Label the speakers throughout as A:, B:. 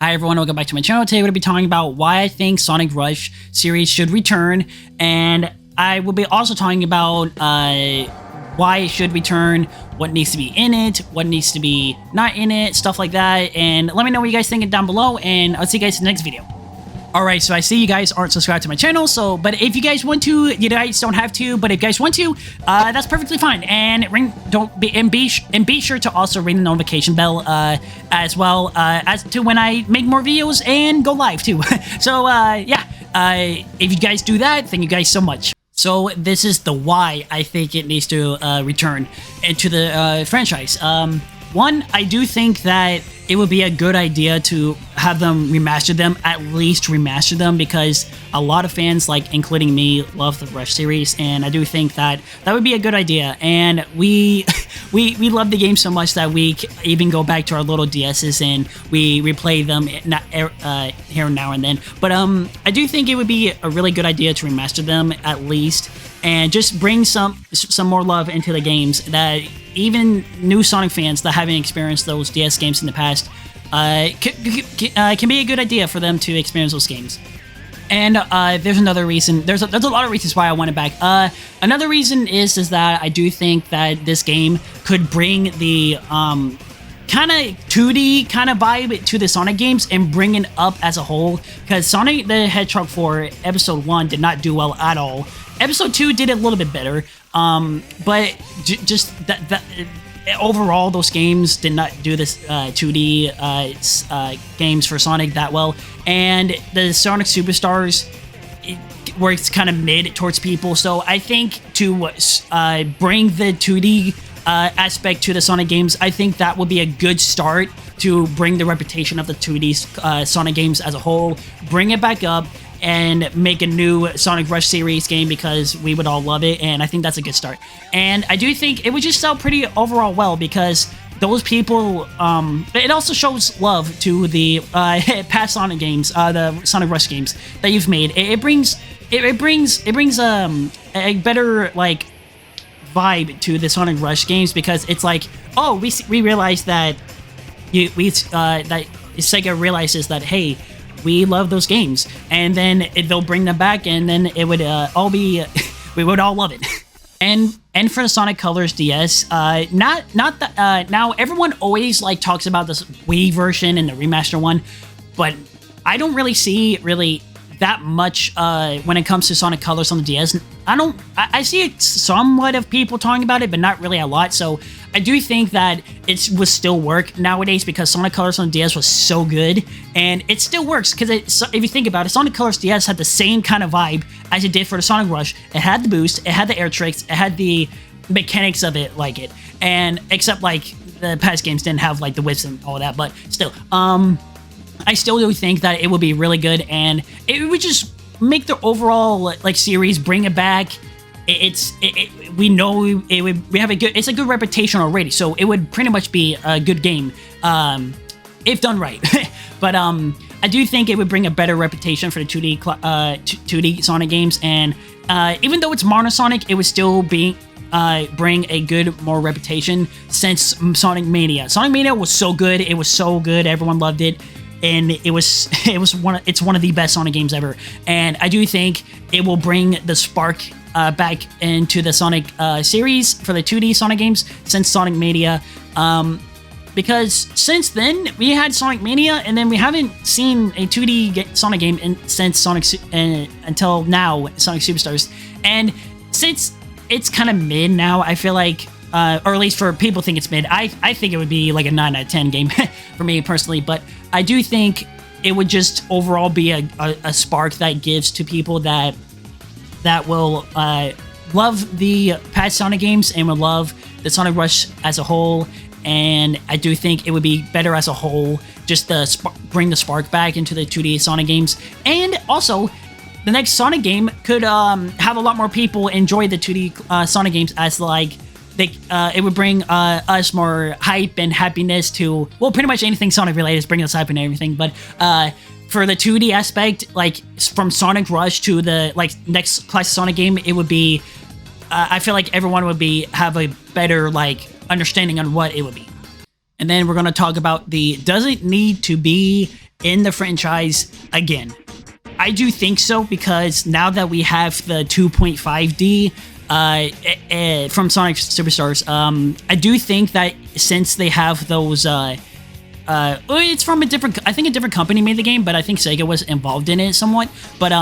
A: Hi everyone, welcome back to my channel. Today we're going to be talking about why I think Sonic Rush series should return, and I will be also talking about why it should return, what needs to be in it, what needs to be not in it, stuff like that, and let me know what you guys think down below, and I'll see you guys in the next video. Alright, so I see you guys aren't subscribed to my channel, but if you guys want to, you guys don't have to, but if you guys want to, that's perfectly fine. And be sure to also ring the notification bell as well as to when I make more videos and go live too. So if you guys do that, thank you guys so much. So this is the why I think it needs to return into the franchise. One, I do think that it would be a good idea to have them remaster them, at least remaster them, because a lot of fans, like including me, love the Rush series, and I do think that that would be a good idea. And we love the game so much that we even go back to our little DSs and we replay them here and now and then. But I do think it would be a really good idea to remaster them at least, and just bring some more love into the games that even new Sonic fans that haven't experienced those DS games in the past can be a good idea for them to experience those games. And there's another reason. There's a lot of reasons why I want it back. Another reason is that I do think that this game could bring the kind of 2D kind of vibe to the Sonic games and bring it up as a whole. Because Sonic the Hedgehog 4 Episode 1 did not do well at all. Episode 2 did a little bit better. But just that overall, those games did not do this 2D games for Sonic that well, and the Sonic Superstars were kind of mid towards people. So I think to bring the 2D aspect to the Sonic games, I think that would be a good start to bring the reputation of the 2D Sonic games as a whole, bring it back up, and make a new Sonic Rush series game, because we would all love it, and I think that's a good start. And I do think it would just sell pretty overall well, because those people, it also shows love to the past Sonic games, the Sonic Rush games that you've made. It brings a better like vibe to the Sonic Rush games, because it's like, oh, we realized that that Sega realizes that, hey, we love those games, and then they'll bring them back, and then it would all be, we would all love it. And for the Sonic Colors DS, now everyone always like talks about this Wii version and the remaster one, but I don't really see that much when it comes to Sonic Colors on the DS. I see it somewhat of people talking about it, but not really a lot. So I do think that it would still work nowadays, because Sonic Colors on the DS was so good, and it still works, because if you think about it, Sonic Colors DS had the same kind of vibe as it did for the Sonic Rush. It had the boost, it had the air tricks, it had the mechanics of it like it, and except like the past games didn't have like the whips and all that, but still, I still do think that it would be really good, and it would just make the overall like series, bring it back. We know it's a good reputation already, so it would pretty much be a good game if done right. But I do think it would bring a better reputation for the 2D Sonic games, and even though it's Modern Sonic, it would still bring a good more reputation since Sonic Mania. Sonic Mania was so good. It was so good. Everyone loved it. And it's one of the best Sonic games ever, and I do think it will bring the spark back into the Sonic series for the 2D Sonic games since Sonic Mania, because since then we had Sonic Mania, and then we haven't seen a 2D Sonic game since until now, Sonic Superstars. And since it's kind of mid now, I feel like, or at least for people think it's mid, I think it would be like a 9 out of 10 game for me personally, but I do think it would just overall be a spark that gives to people that will love the past Sonic games and will love the Sonic Rush as a whole. And I do think it would be better as a whole, just to bring the spark back into the 2D Sonic games. And also, the next Sonic game could have a lot more people enjoy the 2D Sonic games, as like it would bring us more hype and happiness to, well, pretty much anything Sonic related is bringing us hype and everything. But for the 2D aspect, like from Sonic Rush to the next classic Sonic game, it would be, I feel like everyone would have a better like understanding on what it would be. And then we're going to talk about the does it need to be in the franchise again? I do think so, because now that we have the 2.5D from Sonic Superstars, I do think that since they have those, it's from a different company made the game, but I think Sega was involved in it somewhat. But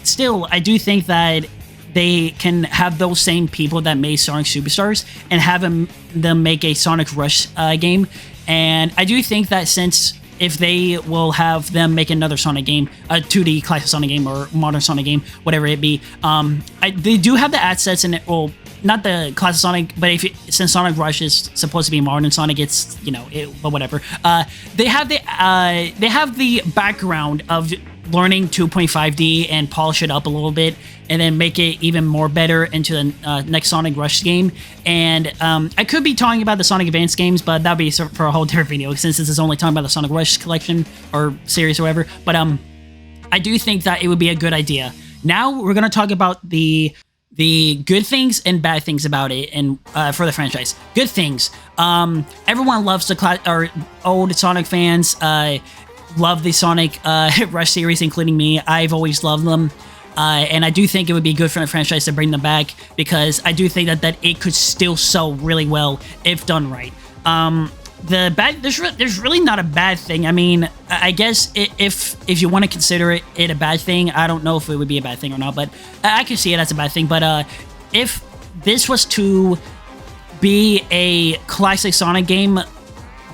A: still, I do think that they can have those same people that made Sonic Superstars and have them make a Sonic Rush game. And I do think that since if they will have them make another Sonic game, a 2D classic Sonic game or modern Sonic game, whatever it be, they do have the assets in it. Well, not the classic Sonic, but since Sonic Rush is supposed to be modern Sonic, it's but whatever. They have the background of learning 2.5D and polish it up a little bit, and then make it even more better into the next Sonic Rush game. And I could be talking about the Sonic Advance games, but that'd be for a whole different video, since this is only talking about the Sonic Rush collection or series or whatever. But I do think that it would be a good idea. Now we're gonna talk about the good things and bad things about it, and for the franchise. Good things. Everyone loves the old Sonic fans. Love the Sonic Rush series, including me. I've always loved them. And I do think it would be good for the franchise to bring them back, because I do think that it could still sell really well if done right. There's really not a bad thing. I mean, I guess if you want to consider it a bad thing, I don't know if it would be a bad thing or not, but I can see it as a bad thing. But if this was to be a classic Sonic game,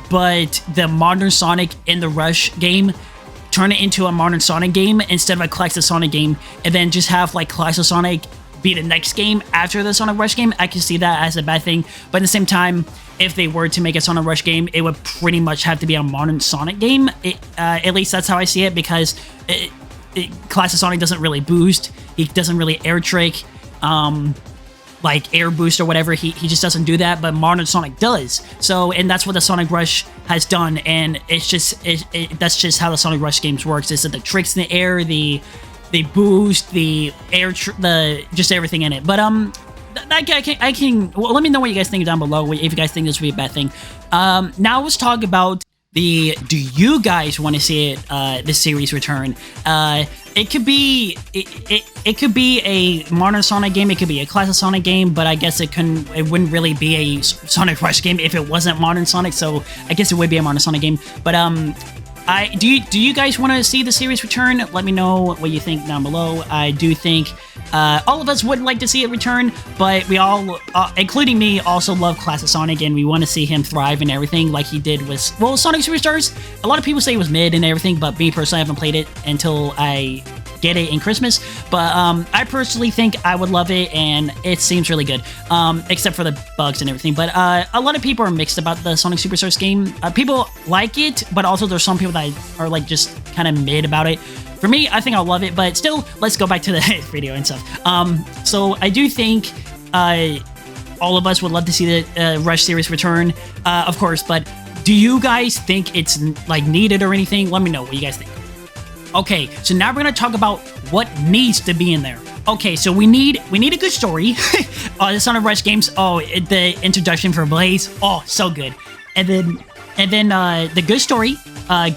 A: but the modern Sonic in the Rush game, turn it into a modern Sonic game instead of a classic Sonic game, and then just have like classic Sonic be the next game after the Sonic Rush game, I can see that as a bad thing. But at the same time, if they were to make a Sonic Rush game, it would pretty much have to be a modern Sonic game. At least that's how I see it, because classic Sonic doesn't really boost. He doesn't really air trick. Like air boost or whatever, he just doesn't do that, but modern Sonic does. So, and that's what the Sonic Rush has done, and it's just that's just how the Sonic Rush games works. Is that the tricks in the air, the boost, the air, just everything in it. But I can. Well, let me know what you guys think down below if you guys think this would be a bad thing. Now let's talk about do you guys want to see this series return? It could be it could be a modern Sonic game, it could be a classic Sonic game, but I guess it wouldn't really be a Sonic Rush game if it wasn't modern Sonic. So I guess it would be a modern Sonic game. But do you guys want to see the series return? Let me know what you think down below. I do think all of us would like to see it return, but we all, including me, also love classic Sonic, and we want to see him thrive and everything like he did with, well, Sonic Superstars. A lot of people say it was mid and everything, but me personally, I haven't played it until I get it in Christmas. But I personally think I would love it, and it seems really good, except for the bugs and everything. But a lot of people are mixed about the Sonic Superstars game. People like it, but also there's some people that are like just kind of mid about it. For me, I think I'll love it, but still, let's go back to the video and stuff. So I do think all of us would love to see the Rush series return, of course, but do you guys think it's like needed or anything? Let me know what you guys think. Okay, so now we're gonna talk about what needs to be in there. Okay, so we need a good story. The Sonic Rush games. Oh, the introduction for Blaze. Oh, so good. And then the good story,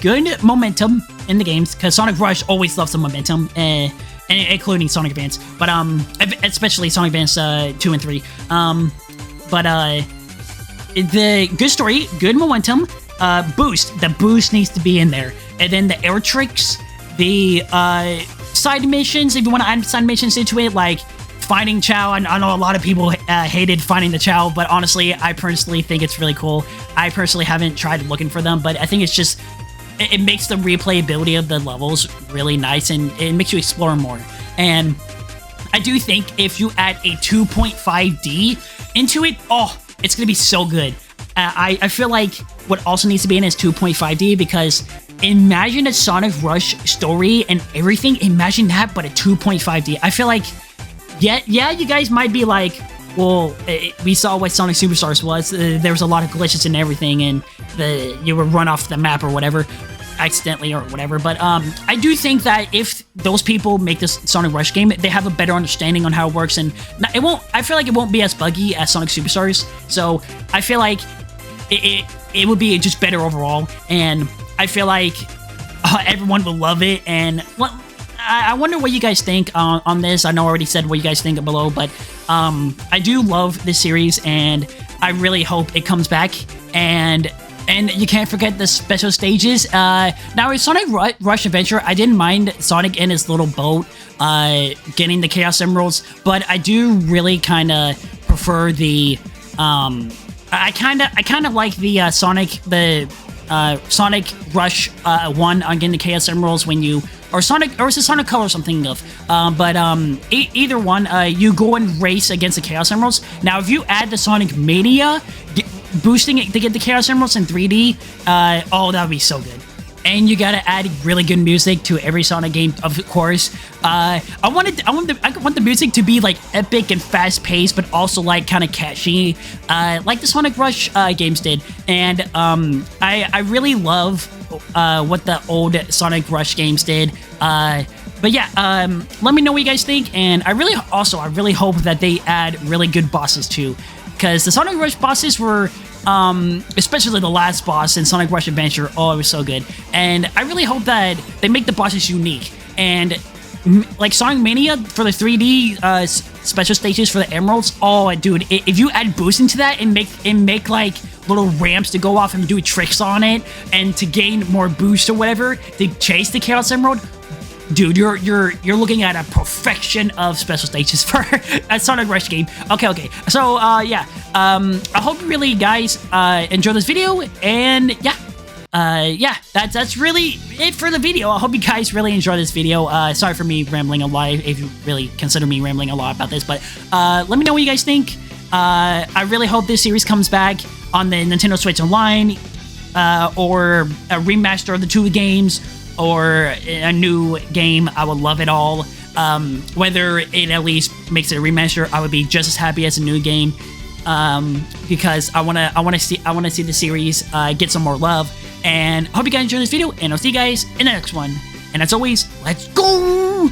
A: good momentum in the games, because Sonic Rush always loves some momentum, including Sonic Advance, but especially Sonic Advance 2 and 3. But the good story, good momentum, boost. The boost needs to be in there, and then the air tricks, the side missions. If you want to add side missions into it, like finding Chow. I know a lot of people hated finding the Chow, but honestly, I personally think it's really cool. I personally haven't tried looking for them, but I think it's just, it makes the replayability of the levels really nice, and it makes you explore more. And I do think if you add a 2.5D into it, oh, it's going to be so good. I feel like what also needs to be in is 2.5D, because imagine a Sonic Rush story and everything. Imagine that, but a 2.5D. I feel like, yeah, you guys might be like, well, we saw what Sonic Superstars was. There was a lot of glitches and everything, and you would run off the map or whatever, accidentally or whatever. But I do think that if those people make this Sonic Rush game, they have a better understanding on how it works, and I feel like it won't be as buggy as Sonic Superstars. So I feel like it would be just better overall. And I feel like everyone will love it. And I wonder what you guys think on this. I know I already said what you guys think below, but I do love this series, and I really hope it comes back. And you can't forget the special stages. Now, with Sonic Rush Adventure, I didn't mind Sonic in his little boat getting the Chaos Emeralds, but I do really kind of prefer the I kind of like the Sonic Rush one on getting the Chaos Emeralds when you, or it's a Sonic Color something of, but either one, you go and race against the Chaos Emeralds. Now, if you add the Sonic Mania, boosting it to get the Chaos Emeralds in 3D, oh, that would be so good. And you gotta add really good music to every Sonic game, of course. I want the music to be like epic and fast paced, but also like kind of catchy, like the Sonic Rush games did. And I really love what the old Sonic Rush games did. But yeah, let me know what you guys think. And I really hope that they add really good bosses too, because the Sonic Rush bosses were, especially the last boss in Sonic Rush Adventure, oh, it was so good. And I really hope that they make the bosses unique. And like Sonic Mania for the 3D special stages for the Emeralds, oh, dude, if you add boost into that and make like little ramps to go off and do tricks on it, and to gain more boost or whatever to chase the Chaos Emerald, dude, you're looking at a perfection of special stages for a Sonic Rush game. Okay. So, yeah. I hope you really guys enjoy this video, and yeah, that's really it for the video. I hope you guys really enjoy this video. Sorry for me rambling a lot, if you really consider me rambling a lot about this, but let me know what you guys think. I really hope this series comes back on the Nintendo Switch Online, or a remaster of the two games, or a new game. I would love it all. Whether it at least makes it a remaster, I would be just as happy as a new game, because I wanna see the series get some more love. And hope you guys enjoyed this video, and I'll see you guys in the next one. And as always, let's go!